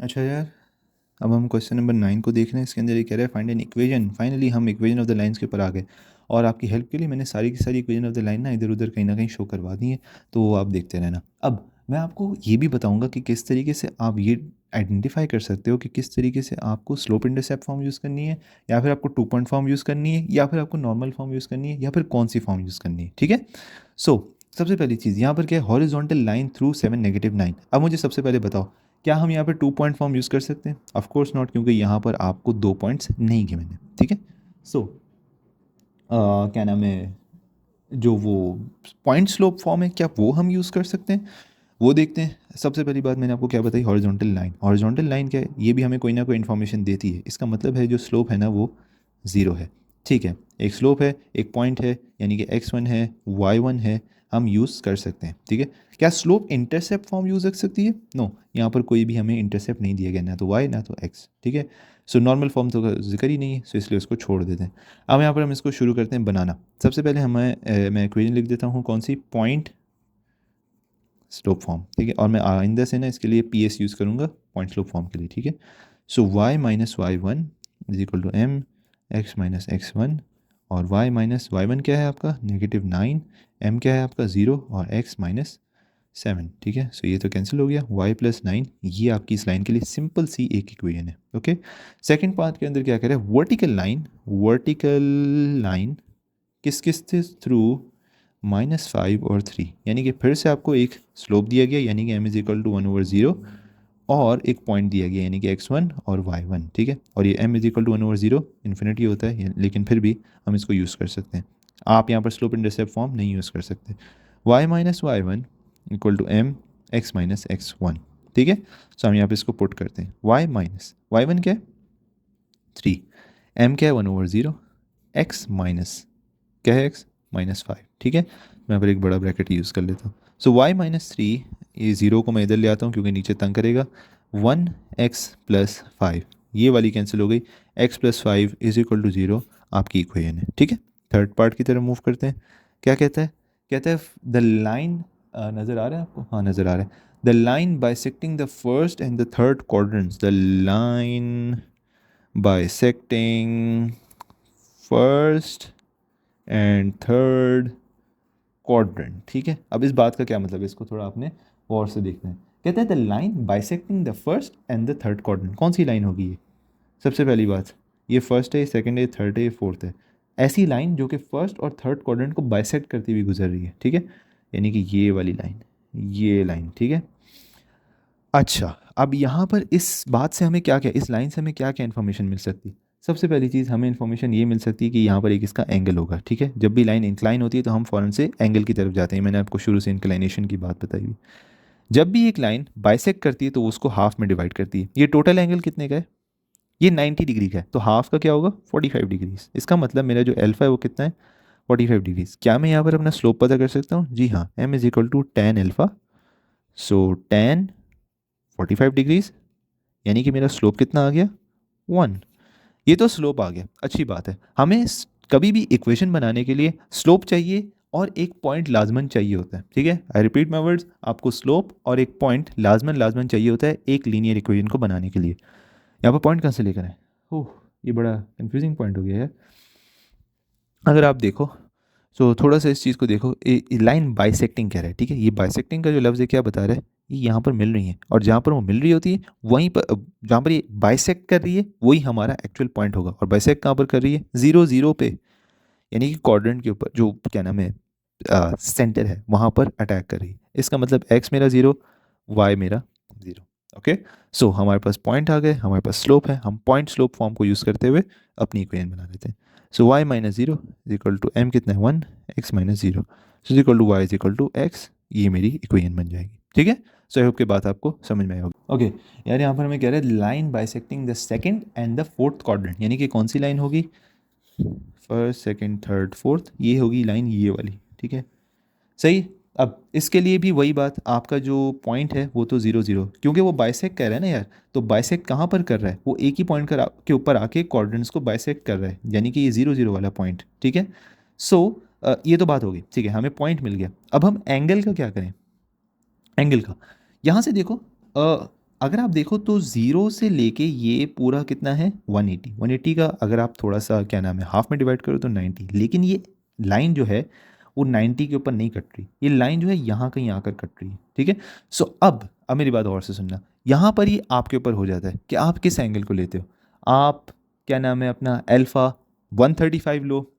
अच्छा यार, अब हम क्वेश्चन नंबर 9 को देख रहे हैं। इसके अंदर ये कह रहा है फाइंड एन इक्वेशन। फाइनली हम इक्वेशन ऑफ द लाइन्स के ऊपर आ गए, और आपकी हेल्प के लिए मैंने सारी की सारी इक्वेशन ऑफ द लाइन ना कहीं शो करवा दी है, तो वो आप देखते रहना। अब मैं आपको ये भी बताऊंगा कि किस तरीके से आप ये आइडेंटिफाई कर सकते हो कि किस तरीके से आपको स्लोप इंटरसेप्ट फॉर्म यूज़ करनी है, या फिर आपको टू पॉइंट फॉर्म यूज़ करनी है, या फिर आपको नॉर्मल फॉर्म यूज़ करनी है, या फिर कौन सी फॉर्म यूज़ करनी है। ठीक है। सो सबसे पहली चीज़ यहाँ पर क्या है, हॉरिजॉन्टल लाइन थ्रू 7 - 9। अब मुझे सबसे पहले बताओ, क्या हम यहाँ पर टू पॉइंट फॉर्म यूज़ कर सकते हैं? ऑफ कोर्स नॉट, क्योंकि यहाँ पर आपको 2 पॉइंट्स नहीं गिवन है। ठीक है। सो क्या नाम है, जो वो पॉइंट स्लोप फॉर्म है, क्या वो हम यूज़ कर सकते हैं? वो देखते हैं। सबसे पहली बात मैंने आपको क्या बताई, हॉरिजॉन्टल लाइन। हॉरिजॉन्टल लाइन क्या है, ये भी हमें कोई ना कोई इन्फॉर्मेशन देती है। इसका मतलब है जो स्लोप है ना वो ज़ीरो है। ठीक है, एक स्लोप है, एक पॉइंट है, यानी कि x1 है, y1 है, हम यूज़ कर सकते हैं। ठीक है। क्या स्लोप इंटरसेप्ट फॉर्म यूज़ कर सकती है? नो, यहाँ पर कोई भी हमें इंटरसेप्ट नहीं दिया गया, ना तो y ना तो x। ठीक है। सो नॉर्मल फॉर्म तो का जिक्र ही नहीं है, सो इसलिए उसको छोड़ देते हैं। अब यहाँ पर हम इसको शुरू करते हैं बनाना। सबसे पहले मैं इक्वेशन लिख देता हूँ, कौन सी? Point slope form. ठीक है, और मैं आइंदा से ना इसके लिए PS यूज़ करूँगा पॉइंट स्लोप फॉर्म के लिए। ठीक है। So y minus y1 is equal to m x minus x1, और y माइनस y1 क्या है आपका? -9, m क्या है आपका? 0, और x माइनस 7। ठीक है। सो ये तो कैंसिल हो गया, y प्लस 9। ये आपकी इस लाइन के लिए सिंपल सी एक इक्वेशन है। ओके। सेकेंड पार्ट के अंदर क्या करें, वर्टिकल लाइन। वर्टिकल लाइन किस किस थ्रू? -5 और 3, यानी कि फिर से आपको एक स्लोप दिया गया, यानी कि m इज इक्वल टू 1/0, और एक पॉइंट दिया गया, यानी कि x1 और y1। ठीक है। और ये m is equal to 1/0 infinity होता है, लेकिन फिर भी हम इसको यूज़ कर सकते हैं। आप यहाँ पर स्लोप इंटरसेप्ट फॉर्म नहीं यूज़ कर सकते। y minus y1 equal to m x minus x1। ठीक है। सो हम यहाँ पर इसको पुट करते हैं। y माइनस y1 क्या है? 3, m क्या है? 1/0, x माइनस क्या है? x -5। ठीक है। मैं यहाँ पर एक बड़ा ब्रैकेट यूज़ कर लेता हूँ। सो y-3, ये ज़ीरो को मैं इधर ले आता हूँ क्योंकि नीचे तंग करेगा। 1x+5, ये वाली कैंसिल हो गई। x+5 इज इक्वल टू 0 आपकी इक्वेशन है। ठीक है। थर्ड पार्ट की तरफ मूव करते हैं। क्या कहता है? कहता है द लाइन, नज़र आ रहा है आपको? हाँ, नज़र आ रहा है। The line bisecting the first and the third quadrants. The line bisecting first and third quadrant. ठीक है। अब इस बात का क्या मतलब है, इसको थोड़ा आपने और से देखना है। कहते हैं the line bisecting the first and the third quadrant. कौन सी लाइन होगी ये? सबसे पहली बात, ये फर्स्ट है, सेकंड है, थर्ड है, फोर्थ है। ऐसी लाइन जो कि फर्स्ट और थर्ड क्वाड्रेंट को बाइसेक्ट करती हुई गुजर रही है। ठीक है, यानी कि ये वाली लाइन, ये लाइन। ठीक है। अच्छा, अब यहाँ पर इस बात से हमें क्या क्या, इस लाइन से हमें क्या क्या इन्फॉर्मेशन मिल सकती है? सबसे पहली चीज़ हमें इन्फॉर्मेशन ये मिल सकती है कि यहाँ पर एक इसका एंगल होगा। ठीक है। जब भी लाइन इंक्लाइन होती है तो हम फ़ौरन से एंगल की तरफ जाते हैं। मैंने आपको शुरू से इंक्लाइनेशन की बात बताई हुई। जब भी एक लाइन बाइसेक्ट करती है तो उसको हाफ में डिवाइड करती है। ये टोटल एंगल कितने का है? ये 90 डिग्री का है, तो हाफ का क्या होगा? 45 डिग्रीज। इसका मतलब मेरा जो एल्फा है वो कितना है? 45 डिग्रीज। क्या मैं यहाँ पर अपना स्लोप पता कर सकता हूँ? जी हाँ, m is equal to ten alpha. So ten 45 degrees, यानी कि मेरा स्लोप कितना आ गया? 1। ये तो स्लोप आ गया, अच्छी बात है। हमें कभी भी इक्वेशन बनाने के लिए स्लोप चाहिए और एक पॉइंट लाजमन चाहिए होता है। ठीक है, आई रिपीट माई वर्ड्स, आपको स्लोप और एक पॉइंट लाजमन लाजमन चाहिए होता है एक लीनियर इक्वेशन को बनाने के लिए। यहाँ पर पॉइंट कहाँ से लेकर आए? ओह, ये बड़ा कंफ्यूजिंग पॉइंट हो गया यार। अगर आप देखो, सो थोड़ा सा इस चीज़ को देखो, लाइन बाइसेक्टिंग कह रहा है। ठीक है, ये बाइसेक्टिंग का जो लफ्ज़ है क्या बता रहा है? ये यहाँ पर मिल रही है, और जहाँ पर वो मिल रही होती है वहीं पर, जहाँ पर ये बाइसेक्ट कर रही है वही हमारा एक्चुअल पॉइंट होगा। और बाइसेक्ट कहाँ पर कर रही है? 0 0 पे, यानी कि क्वाड्रेंट के ऊपर जो क्या नाम है, सेंटर है, वहाँ पर अटैक कर रही है। इसका मतलब x मेरा 0, y मेरा 0। ओके। सो हमारे पास पॉइंट आ गए, हमारे पास स्लोप है। हम पॉइंट स्लोप फॉर्म को यूज़ करते हुए अपनी इक्वेशन बना लेते हैं। So y minus 0 is equal to m कितना है? 1, x minus 0, so is equal to y is equal to x। ये मेरी इक्वेशन बन जाएगी। ठीक है। सो आई होप की बात आपको समझ में आई होगी। ओके यार, यहाँ पर हमें कह रहे हैं line bisecting the second and the fourth quadrant, यानी कि कौन सी लाइन होगी? फर्स्ट, सेकंड, थर्ड, फोर्थ, ये होगी लाइन, ये वाली। ठीक है, सही। अब इसके लिए भी वही बात, आपका जो पॉइंट है वो तो 0 0, क्योंकि वो बाइसेक्ट कर रहा है ना यार। तो बाइसेक्ट कहाँ पर कर रहा है? वो एक ही पॉइंट के ऊपर आके क्वाड्रेंट्स को बाइसेक्ट कर रहा है, यानी कि ये 0 0 वाला पॉइंट। ठीक है। सो ये तो बात होगी। ठीक है, हमें पॉइंट मिल गया। अब हम एंगल का क्या करें? एंगल का यहाँ से देखो, अगर आप देखो तो 0 से लेके ये पूरा कितना है 180, 180 का अगर आप थोड़ा सा क्या नाम है हाफ में डिवाइड करो तो 90, लेकिन ये लाइन जो है वो 90 के ऊपर नहीं कट रही, ये लाइन जो है यहाँ कहीं आकर कट रही है, ठीक है। सो अब मेरी बात और से सुनना, यहाँ पर ये आपके ऊपर हो जाता है कि आप किस एंगल को लेते हो। आप क्या नाम है अपना अल्फ़ा 135 लो,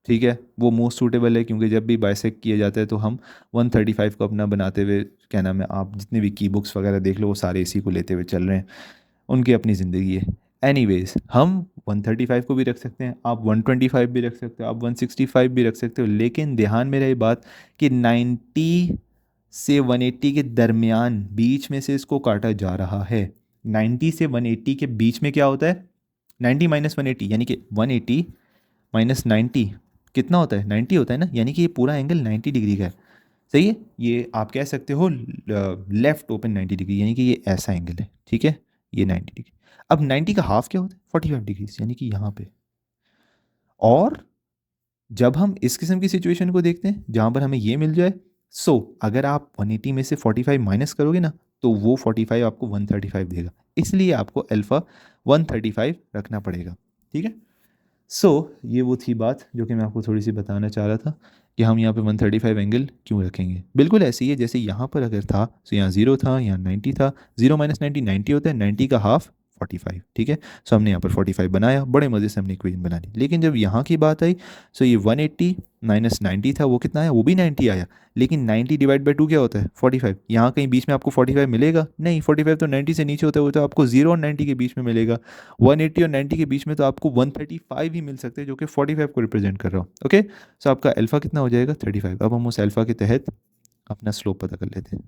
ठीक है, वो मोस्ट सूटेबल है क्योंकि जब भी बाइसेक्ट किया जाता है तो हम 135 को अपना बनाते हुए क्या नाम है, आप जितने भी की बुक्स वगैरह देख लो वो सारे इसी को लेते हुए चल रहे हैं, उनकी अपनी ज़िंदगी है। एनीवेज हम 135 को भी रख सकते हैं, आप 125 भी रख सकते हो, आप 165 भी रख सकते हो, लेकिन ध्यान में रहे बात कि 90 से 180 के दरमियान बीच में से इसको काटा जा रहा है। 90 से 180 के बीच में क्या होता है, 90 माइनस 180 यानी कि 180 माइनस 90 कितना होता है, 90 होता है ना, यानी कि ये पूरा एंगल 90 डिग्री का है। सही है, ये आप कह सकते हो लेफ्ट ओपन 90 डिग्री, यानी कि ये ऐसा एंगल है, ठीक है, ये 90 डिग्री। अब 90 का हाफ क्या होता है 45 डिग्री, यानी कि यहाँ पे। और जब हम इस किस्म की सिचुएशन को देखते हैं जहाँ पर हमें ये मिल जाए, सो अगर आप 180 में से 45 माइनस करोगे ना तो वो 45 आपको 135 देगा, इसलिए आपको अल्फ़ा 135 रखना पड़ेगा, ठीक है। सो ये वो थी बात जो कि मैं आपको थोड़ी सी बताना चाह रहा था कि हम यहाँ पे 135 एंगल क्यों रखेंगे। बिल्कुल ऐसे ही है जैसे यहाँ पर अगर था तो यहाँ 0 था, यहाँ 90 था, 0 माइनस 90 90 होता है, 90 का हाफ 45, ठीक है। सो हमने यहाँ पर 45 बनाया, बड़े मज़े से हमने इक्वेशन बना ली। लेकिन जब यहाँ की बात आई, सो ये 180 माइनस 90 था, वो कितना आया, वो भी 90 आया, लेकिन 90 डिवाइड बाई 2 क्या होता है 45। यहाँ कहीं बीच में आपको 45 मिलेगा नहीं, 45 तो 90 से नीचे होता है, वो तो आपको 0 और 90 के बीच में मिलेगा। 180 और 90 के बीच में तो आपको 135 ही मिल सकते हैं जो कि 45 को रिप्रेजेंट कर रहा हूँ, ओके। सो आपका अल्फ़ा कितना हो जाएगा 35। अब हम उस अल्फ़ा के तहत अपना स्लोप पता कर लेते हैं।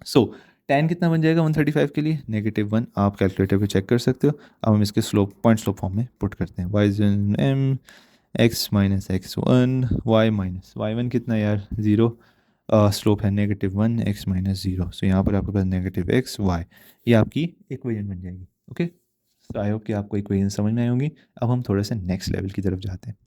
सो tan कितना बन जाएगा 135 के लिए, -1, आप कैलकुलेटर पे चेक कर सकते हो। अब हम इसके स्लोप पॉइंट स्लोप फॉर्म में पुट करते हैं, y m x minus x1 y minus y1 कितना यार 0, स्लोप है -1 x माइनस 0। सो यहाँ पर आपके पास -x y, ये आपकी इक्वेशन बन जाएगी, ओके। तो आई होप कि आपको इक्वेशन समझ में आई होंगी। अब हम थोड़ा सा नेक्स्ट लेवल की तरफ जाते हैं।